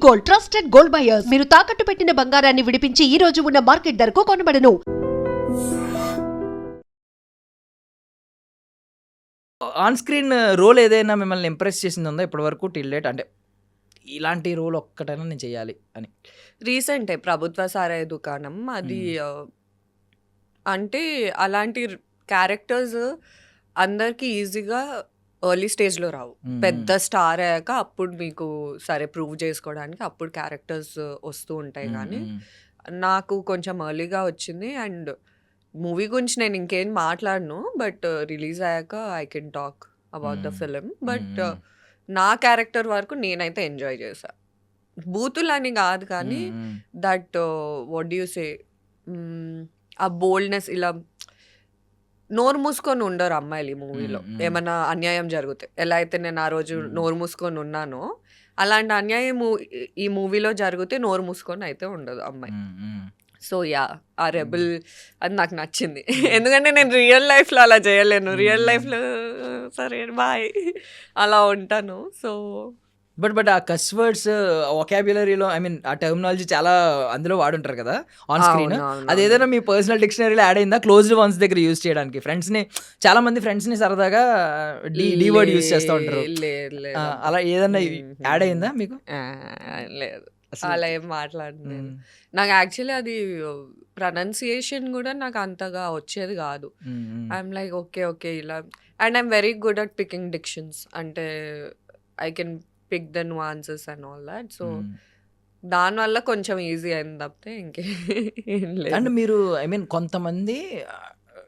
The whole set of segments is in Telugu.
Gold, trusted gold buyers. మీరు తాకట్టు పెట్టిన బంగారాన్ని విడిపించి ఈ రోజు ఉన్న మార్కెట్ ధరకు కొనబడను. ఆన్ స్క్రీన్ రోల్ ఏదైనా మిమ్మల్ని ఇంప్రెస్ చేసింది ఉందా ఇప్పటి వరకు టిల్ డేట్? అంటే ఇలాంటి రోల్ ఒక్కటైనా నేను చేయాలి అని. రీసెంటే ప్రభుత్వ సారాయి దుకాణం అది అంటే అలాంటి క్యారెక్టర్స్ అందరికి ఈజీగా ఎర్లీ స్టేజ్లో రావు. పెద్ద స్టార్ అయ్యాక అప్పుడు మీకు సరే ప్రూవ్ చేసుకోవడానికి అప్పుడు క్యారెక్టర్స్ వస్తూ ఉంటాయి. కానీ నాకు కొంచెం ఎర్లీగా వచ్చింది. అండ్ మూవీ గురించి నేను ఇంకేం మాట్లాడను, బట్ రిలీజ్ అయ్యాక I can talk about the film. But నా క్యారెక్టర్ వరకు నేనైతే ఎంజాయ్ చేశా. బూతులని కాదు కానీ that what do you say, ఆ బోల్డ్నెస్, ఇలా నోరు మూసుకొని ఉండరు అమ్మాయిలు ఈ మూవీలో. ఏమన్నా అన్యాయం జరిగితే ఎలా అయితే నేను ఆ రోజు నోరు మూసుకొని ఉన్నానో, అలాంటి అన్యాయం ఈ మూవీలో జరిగితే నోరు మూసుకొని అయితే ఉండదు అమ్మాయి. సో యా, ఆ రెబల్ అది నాకు నచ్చింది. ఎందుకంటే నేను రియల్ లైఫ్లో అలా చేయలేను. రియల్ లైఫ్లో సరే బాయ్ అలా ఉంటాను. సో బట్ ఆ కస్ వర్డ్స్ వొకాబ్యులరీలో ఐ మీన్ ఆ టర్మినాలజీ చాలా అందులో వాడుంటారు కదా ఆన్ స్క్రీన్. అది ఏదైనా మీ పర్సనల్ డిక్షనరీలో యాడ్ అయిందా క్లోజ్డ్ వన్స్ దగ్గర యూజ్ చేయడానికి? ఫ్రెండ్స్ని చాలా మంది ఫ్రెండ్స్ని సరదాగా డి వర్డ్ యూజ్ చేస్తూ ఉంటారు. అలా ఏదైనా యాడ్ అయిందా మీకు? లేదు, అలా ఏం మాట్లాడలేదు. నాకు యాక్చువల్లీ అది ప్రొనౌన్సియేషన్ కూడా నాకు అంతగా వచ్చేది కాదు. ఐఎమ్ లైక్ ఓకే ఇలా. And I'm very good at picking dictions. అంటే I can pick the nuances and all that. So దానివల్ల కొంచెం ఈజీ అయింది తప్పితే ఇంకేం లేదు. అండ్ మీరు ఐ మీన్ కొంతమంది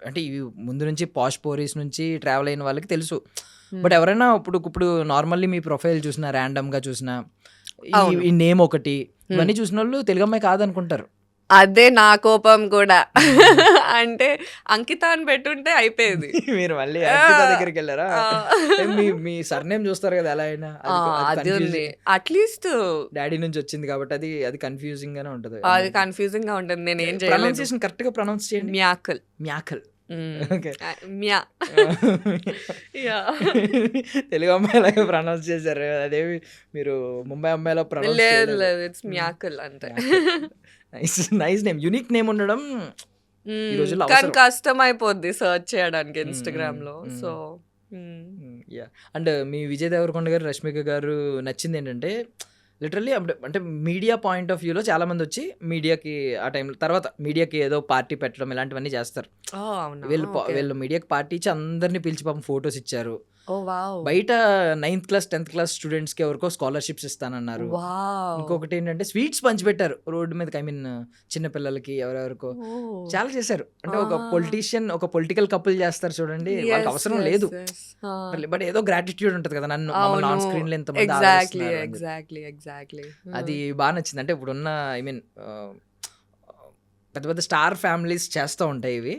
అంటే ఇవి ముందు నుంచి పాష్ పోరీస్ నుంచి ట్రావెల్ అయిన వాళ్ళకి తెలుసు. బట్ ఎవరైనా ఇప్పుడు నార్మల్లీ మీ ప్రొఫైల్ చూసినా, ర్యాండమ్గా చూసినా, ఈ నేమ్ ఒకటి ఇవన్నీ చూసిన వాళ్ళు తెలుగు అమ్మాయి కాదనుకుంటారు. అదే నా కోపం కూడా. అంటే అంకిత అని పెట్టుంటే అయిపోయేది. మీరు మళ్ళీ అంకిత దగ్గరికి వెళ్ళారా? మీ సర్నేమ్ చూస్తారు కదా ఎలా అయినా. అది ఉంది, అట్లీస్ట్ డాడీ నుంచి వచ్చింది కాబట్టి అది కన్ఫ్యూజింగ్ గానే ఉంటది. అది కన్ఫ్యూజింగ్ గా ఉంటుంది. నేను ఏం చేయలేదు. ప్రొనౌన్సియేషన్ కరెక్ట్ గా ప్రొనౌన్స్ చేయండి. మ్యాకల్. తెలుగు అమ్మాయిలాగా ప్రొనౌన్స్ చేశారు. అదేమి మీరు ముంబై అమ్మాయిలో ప్రొనౌన్స్ లేదు, ఇట్స్ మ్యాకల్ అంతే. నైస్ నేమ్, యూనిక్ నేమ్ ఉండడం ఈ రోజుల్లో కానీ కష్టం అయిపోద్ది సర్చ్ చేయడానికి ఇన్స్టాగ్రామ్ లో. So yeah. అండ్ మీ విజయ్ దేవరకొండ గారు, రష్మిక గారు నచ్చింది ఏంటంటే లిటరల్లీ అంటే మీడియా పాయింట్ ఆఫ్ వ్యూలో చాలా మంది వచ్చి మీడియాకి ఆ టైంలో తర్వాత మీడియాకి ఏదో పార్టీ పెట్టడం ఇలాంటివన్నీ చేస్తారు. వీళ్ళు మీడియాకి పార్టీ ఇచ్చి అందరినీ పిలిచి పాపం ఫొటోస్ ఇచ్చారు. బయట 9th class 10th class students కి ఎవరికో స్కాలర్షిప్స్ ఇస్తానన్నారు. ఇంకొకటి ఏంటంటే స్వీట్స్ పంచిపెట్టారు రోడ్డు మీదకి. ఐ మీన్ చిన్నపిల్లలకి ఎవరెవరికో చాలా చేశారు. అంటే ఒక పొలిటీషియన్, ఒక పొలిటికల్ కపుల్ చేస్తారు చూడండి, వాళ్ళకి అవసరం లేదు. బట్ ఏదో గ్రాటిట్యూడ్ ఉంటుంది కదా, నన్ను ఆన్ స్క్రీన్ లో ఎంతమంది అది బాగా నచ్చింది. అంటే ఇప్పుడున్న ఐ మీన్ పెద్ద పెద్ద స్టార్ ఫ్యామిలీస్ చేస్తూ ఉంటాయి ఇవి,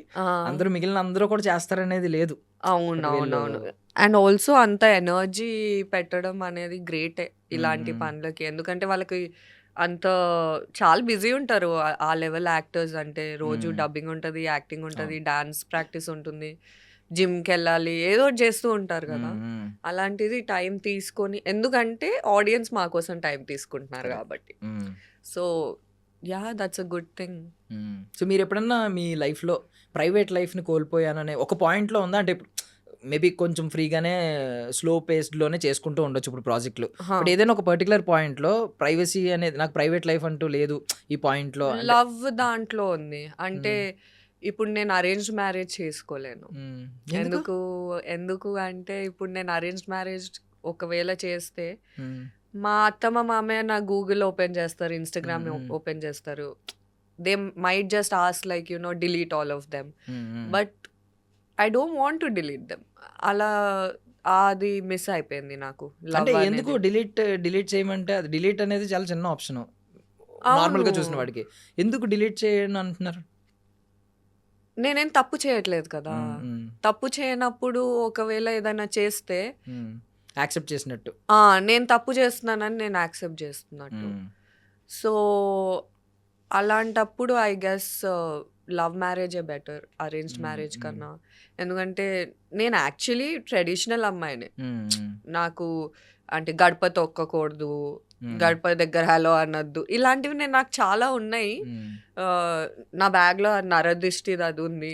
అందరూ మిగిలిన అందరూ కూడా చేస్తారనేది లేదు. అవునవునవును. అండ్ ఆల్సో అంత ఎనర్జీ పెట్టడం అనేది గ్రేటే ఇలాంటి పనులకి. ఎందుకంటే వాళ్ళకి అంత చాలా బిజీ ఉంటారు ఆ లెవెల్ యాక్టర్స్. అంటే రోజు డబ్బింగ్ ఉంటుంది, యాక్టింగ్ ఉంటుంది, డాన్స్ ప్రాక్టీస్ ఉంటుంది, జిమ్కి వెళ్ళాలి, ఏదో చేస్తూ ఉంటారు కదా. అలాంటిది టైం తీసుకొని, ఎందుకంటే ఆడియన్స్ మా కోసం టైం తీసుకుంటున్నారు కాబట్టి. So yeah, that's a good thing. So మీరు ఎప్పుడన్నా మీ లైఫ్లో ప్రైవేట్ లైఫ్ని కోల్పోయాననే ఒక పాయింట్లో ఉందా? అంటే మేబీ కొంచెం ఫ్రీగానే స్లో పేస్డ్లోనే చేసుకుంటూ ఉండొచ్చు ఇప్పుడు ప్రాజెక్టులు. బట్ ఏదైనా ఒక పర్టికులర్ పాయింట్లో ప్రైవసీ అనేది, నాకు ప్రైవేట్ లైఫ్ అంటూ లేదు ఈ పాయింట్లో. లవ్ దాంట్లో ఉంది. అంటే ఇప్పుడు నేను అరేంజ్డ్ మ్యారేజ్ చేసుకోలేను. ఎందుకు అంటే ఇప్పుడు నేను అరేంజ్డ్ మ్యారేజ్ ఒకవేళ చేస్తే మా అత్తమ్మ మామయ్య నా గూగుల్ ఓపెన్ చేస్తారు, ఇన్స్టాగ్రామ్ ఓపెన్ చేస్తారు. They might just ask like delete all of them. But I don't want to delete them. అలా అది మిస్ అయిపోయింది నాకు. అంటే ఎందుకు డిలీట్ చేయమంటే, అది డిలీట్ అనేది చాలా చిన్న ఆప్షన్ నార్మల్గా చూసిన వాడికి. ఎందుకు డిలీట్ చేయను అంటున్నారు? నేనేం తప్పు చేయట్లేదు కదా. తప్పు చేయనప్పుడు ఒకవేళ ఏదైనా చేస్తే యాక్సెప్ట్ చేసినట్టు, నేను తప్పు చేస్తున్నానని నేను యాక్సెప్ట్ చేస్తున్నట్టు. సో అలాంటప్పుడు ఐ గెస్ లవ్ మ్యారేజే బెటర్ అరేంజ్డ్ మ్యారేజ్ కన్నా. ఎందుకంటే నేను యాక్చువల్లీ ట్రెడిషనల్ అమ్మాయిని. నాకు అంటే గడప తొక్కకూడదు, గడప దగ్గర హలో అనొద్దు, ఇలాంటివి నాకు చాలా ఉన్నాయి. నా బ్యాగ్ లో నరదిష్టిది అది ఉంది.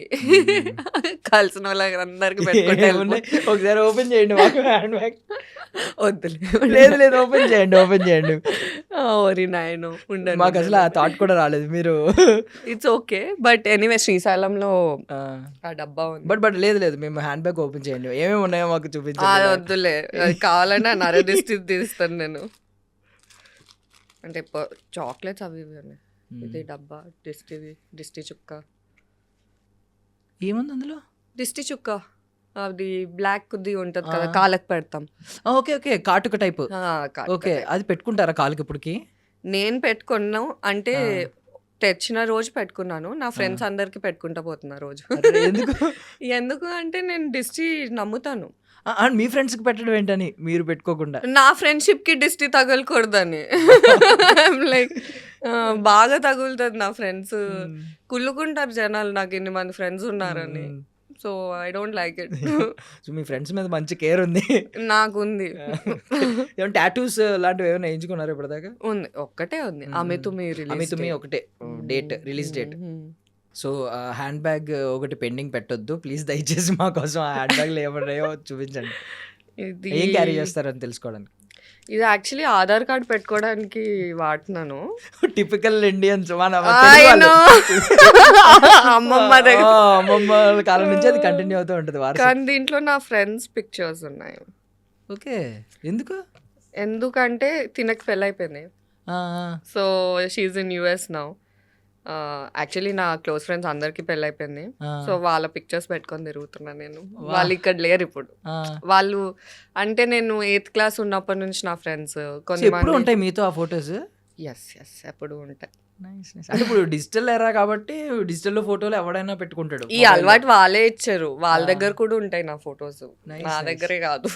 కలిసిన వాళ్ళందరికి పెట్టుకుంటే ఒకసారి ఓపెన్ చేయండి మాకు హ్యాండ్ బ్యాగ్. వద్దులే, లేదు లేదు, ఓపెన్ చేయండి. ఓరి నాయను ఉండను. మాకు అసలు ఆ థాట్ కూడా రాలేదు. మీరు ఇట్స్ ఓకే, బట్ ఎనీవే శ్రీశైలంలో ఆ డబ్బా ఉంది. బట్ లేదు మేము హ్యాండ్ బ్యాగ్ ఓపెన్ చేయండి, ఏమేమి ఉన్నాయో మాకు చూపించండి. అది వద్దులే, అది కావాలంటే నరదిష్టి తీస్తాను నేను. అంటే చాక్లెట్స్ అవి ఇవి ఉన్నాయి. ఇది డబ్బా దిష్టి చుక్క. ఏముంది అందులో? దిష్టి చుక్క, అది బ్లాక్ ది ఉంటది కదా, కాళ్ళకి పెడతాం. ఓకే, కాటుక టైప్. ఓకే, అది పెట్టుకుంటారా కాళ్ళకి ఇప్పటికి? నేను పెట్టుకున్నాను, అంటే తెచ్చిన రోజు పెట్టుకున్నాను. నా ఫ్రెండ్స్ అందరికి పెట్టుకుంటా పోతున్నా రోజు. ఎందుకు అంటే నేను దిష్టి నమ్ముతాను. మీ ఫ్రెండ్స్ కి పెట్టడం ఏంటని మీరు పెట్టుకోకుండా? నా ఫ్రెండ్షిప్ కి దిష్టి తగలకూడదని. లైక్ బాగా తగులుతుంది. నా ఫ్రెండ్స్ కుళ్ళుకుంటారు జనాలు, నాకు ఇన్ని మంది ఫ్రెండ్స్ ఉన్నారని. So I don't like it. So me friends మీద మంచి కేర్ ఉంది. నాకుంది. ఏమైనా టాటూస్ లాంటివి ఏమైనా వేయించుకున్నారు ఇప్పటిదాకా? ఉంది, ఒక్కటే ఉంది. అమితుమి ఒకటే date, release date. So hand bag ఒకటి పెండింగ్ పెట్టొద్దు ప్లీజ్, దయచేసి మా కోసం ఆ హ్యాండ్ బ్యాగ్లో ఏమన్నాయో చూపించండి. ఏం క్యారీ చేస్తారని తెలుసుకోవడానికి. ఇది యాక్చువల్లీ ఆధార్ కార్డ్ పెట్టుకోవడానికి వాడుతున్నాను. టిపికల్ ఇండియన్స్, అమ్మమ్మ కాలం నుంచి అది కంటిన్యూ అవుతూ ఉంటుంది. కానీ దీంట్లో నా ఫ్రెండ్స్ పిక్చర్స్ ఉన్నాయి. ఓకే, ఎందుకంటే తినకి పెళ్ళి అయిపోయింది. So she's in US now. Actually నా క్లోజ్ ఫ్రెండ్స్ అందరికి పెళ్ళి అయిపోయింది. సో వాళ్ళ పిక్చర్స్ పెట్టుకొని తిరుగుతున్నాను నేను. వాళ్ళు ఇక్కడ లేరు ఇప్పుడు. వాళ్ళు అంటే నేను 8th క్లాస్ ఉన్నప్పటి నుంచి నా ఫ్రెండ్స్ కొంతమంది ఉంటాయి మీతో ఆ ఫొటోస్. ఎస్ ఎప్పుడు ఉంటాయి. అంటే ఇప్పుడు డిజిటల్ ఎరా కాబట్టి డిజిటల్ ఫోటోలు ఎవడైనా పెట్టుకుంటాడు. ఈ అలవాటు వాళ్ళే ఇచ్చారు. వాళ్ళ దగ్గర కూడా ఉంటాయి నా ఫొటోస్, నా దగ్గరే కాదు.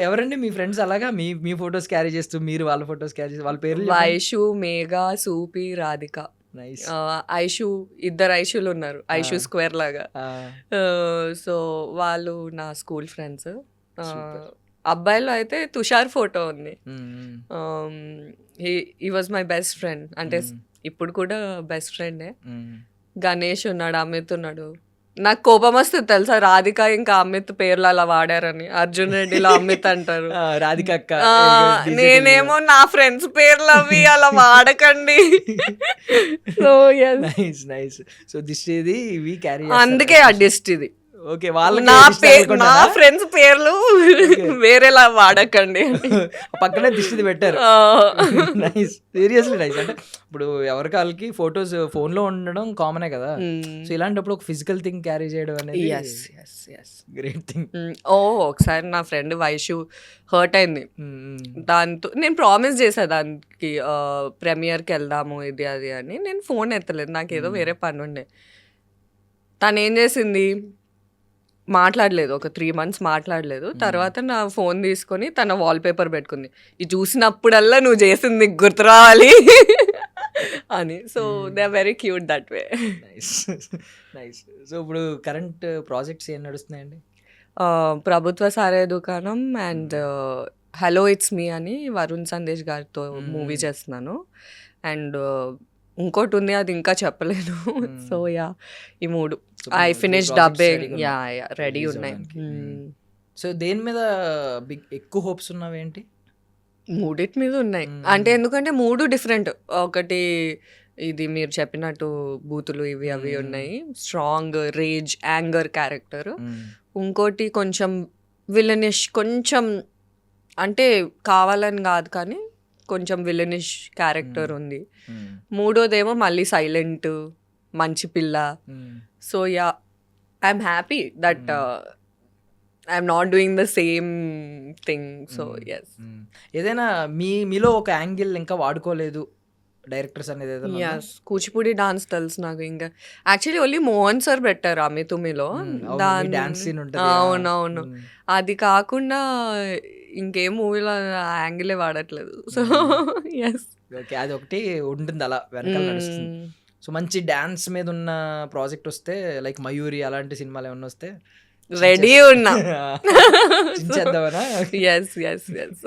ఎవరండి మీ ఫ్రెండ్స్ అలాగా మీ ఫొటోస్ క్యారీ చేస్తూ మీరు వాళ్ళ ఫొటోస్ క్యారీ చేస్తూ? వాళ్ళ పేరు? ఐషు, మేఘా, సూపి, రాధిక. ఐషు, ఇద్దరు ఐషులు ఉన్నారు, ఐషు స్క్వేర్ లాగా. సో వాళ్ళు నా స్కూల్ ఫ్రెండ్స్. అబ్బాయిలో అయితే తుషార్ ఫోటో ఉంది. He was my best friend, అంటే ఇప్పుడు కూడా బెస్ట్ ఫ్రెండే. గణేష్ ఉన్నాడు, అమిత్ ఉన్నాడు. నాకు కోపం వస్తుంది తెలుసా, రాధిక ఇంకా అమిత్ పేర్లు అలా వాడారని. అర్జున్ రెడ్డిలో అమిత్ అంటారు, రాధిక అక్క. నేనేమో నా ఫ్రెండ్స్ పేర్లు అవి అలా వాడకండి. So nice. సో దిష్టిది ఇవి క్యారీ, అందుకే ఆ దిష్టిది. ఓకే, వాళ్ళ నా ఫ్రెండ్స్ పేర్లు వేరేలా వాడకండి. పక్కనే దిష్టిది పెట్టారు. Nice, seriously nice. అంటే ఇప్పుడు ఎవరికి వాళ్ళకి ఫొటోస్ ఫోన్ లో ఉండడం కామనే కదా. సో ఇలాంటప్పుడు ఒక ఫిజికల్ థింగ్ క్యారీ చేయడం అనేది గ్రేట్ థింగ్. ఒకసారి నా ఫ్రెండ్ వైషు హర్ట్ అయింది. దాంతో నేను ప్రామిస్ చేసా దానికి ప్రీమియర్కి వెళ్దాము ఇది అది అని. నేను ఫోన్ ఎత్తలేదు, నాకు ఏదో వేరే పని ఉండే. తను ఏం చేసింది, మాట్లాడలేదు, ఒక 3 months మాట్లాడలేదు. తర్వాత నా ఫోన్ తీసుకొని తన వాల్పేపర్ పెట్టుకుంది. ఇది చూసినప్పుడల్లా నువ్వు చేసింది గుర్తు రావాలి అని. So they are very cute that way. Nice. So ఇప్పుడు కరెంట్ ప్రాజెక్ట్స్ ఏం నడుస్తున్నాయండి? ప్రభుత్వ సారాయి దుకాణం అండ్ హలో ఇట్స్ మీ అని వరుణ్ సందేశ్ గారితో మూవీ చేస్తున్నాను. అండ్ ఇంకోటి ఉంది, అది ఇంకా చెప్పలేను. సో యా, ఈ 3 I finish dubbing, yeah ready ఉన్నాయి. సో దేని మీద ఎక్కువ హోప్స్ ఉన్నావేంటి? 3 మీద ఉన్నాయి. అంటే ఎందుకంటే 3 డిఫరెంట్. ఒకటి ఇది మీరు చెప్పినట్టు బూతులు ఇవి అవి ఉన్నాయి, స్ట్రాంగ్ రేజ్ యాంగర్ క్యారెక్టర్. ఇంకోటి కొంచెం విలనిష్, కొంచెం అంటే కావాలని కాదు కానీ కొంచెం విలనిష్ క్యారెక్టర్ ఉంది. మూడోదేమో మళ్ళీ సైలెంట్ మంచి పిల్ల. So yeah, I'm happy that I'm not doing the same thing. So yes. ఏదైనా మీలో ఒక యాంగిల్ ఇంకా వాడుకోలేదు డైరెక్టర్స్ అనేది? కూచిపూడి డాన్స్ తెలుసు నాకు. ఇంకా యాక్చువల్లీ ఓన్లీ మోహన్ సార్ పెట్టారు అమితుమిలో. అవునవును, అది కాకుండా ఇంకేం మూవీలో యాంగిలే వాడట్లేదు. సో ఎస్, ఓకే, అది ఒకటి ఉంటుంది అలా వెనకాల నడుస్తుంది. సో మంచి డాన్స్ మీద ఉన్న ప్రాజెక్ట్ వస్తే లైక్ మయూరి అలాంటి సినిమాలు ఏమన్నా వస్తే రెడీ ఉన్నా. చించేద్దామనా? Yes yes yes.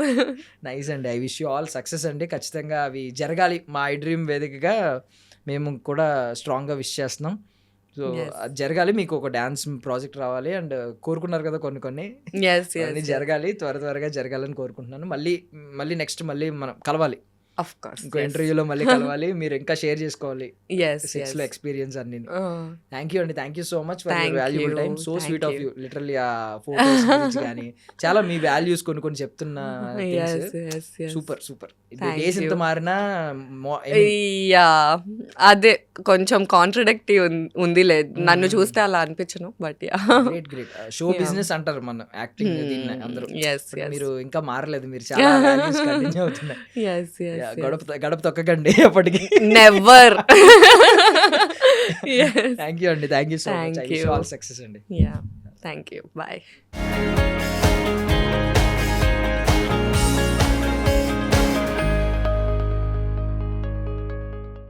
నైస్ అండి. I wish you all success అండి. ఖచ్చితంగా అవి జరగాలి. మా ఐ డ్రీమ్ వేదికగా మేము కూడా స్ట్రాంగ్గా విష్ చేస్తున్నాం. So Yes. అది జరగాలి. మీకు ఒక డ్యాన్స్ ప్రాజెక్ట్ రావాలి అండ్ కోరుకున్నారు కదా కొన్ని ఎస్ అన్నీ ఎస్ జరగాలి. త్వరగా జరగాలని కోరుకుంటున్నాను. మళ్ళీ నెక్స్ట్ మళ్ళీ మనం కలవాలి. Of course. ఇంకో ఇంటర్వ్యూలో మళ్ళీ కలవాలి. మీరు ఇంకా షేర్ చేసుకోవాలి ఎస్ సెక్స్ లో ఎస్. ఎక్స్పీరియన్స్ అన్ని. థ్యాంక్ యూ అండి. Thank you so much for Thank your valuable you. Time. So Thank sweet of you. You. Literally ఆ ఫోటోస్ గురించి కానీ చాలా మీ వాల్యూస్ కొన్ని చెప్తున్న ఎస్ ఎస్ ఎస్. సూపర్. Thank డేస్ ఇంత you. మారినా యా, అదే కొంచెం కాంట్రడిక్టివ్ ఉందిలే. నన్ను చూస్తే అలా అనిపించను, but yeah. Great show Yeah. Business అంటారు మన యాక్టింగ్ దీన్ని అందరూ. ఎస్ But ఎస్ మీరు ఇంకా మారలేదు. మీరు చాలా values continue అవుతున్నాయి. Yes Yeah, yes. గడప తొక్కకండి అప్పటికి. నెవర్. ఎస్. థ్యాంక్ యూ అండి. Thank you so much. Thank I wish you. All success అండి. Yeah, thank you. బాయ్.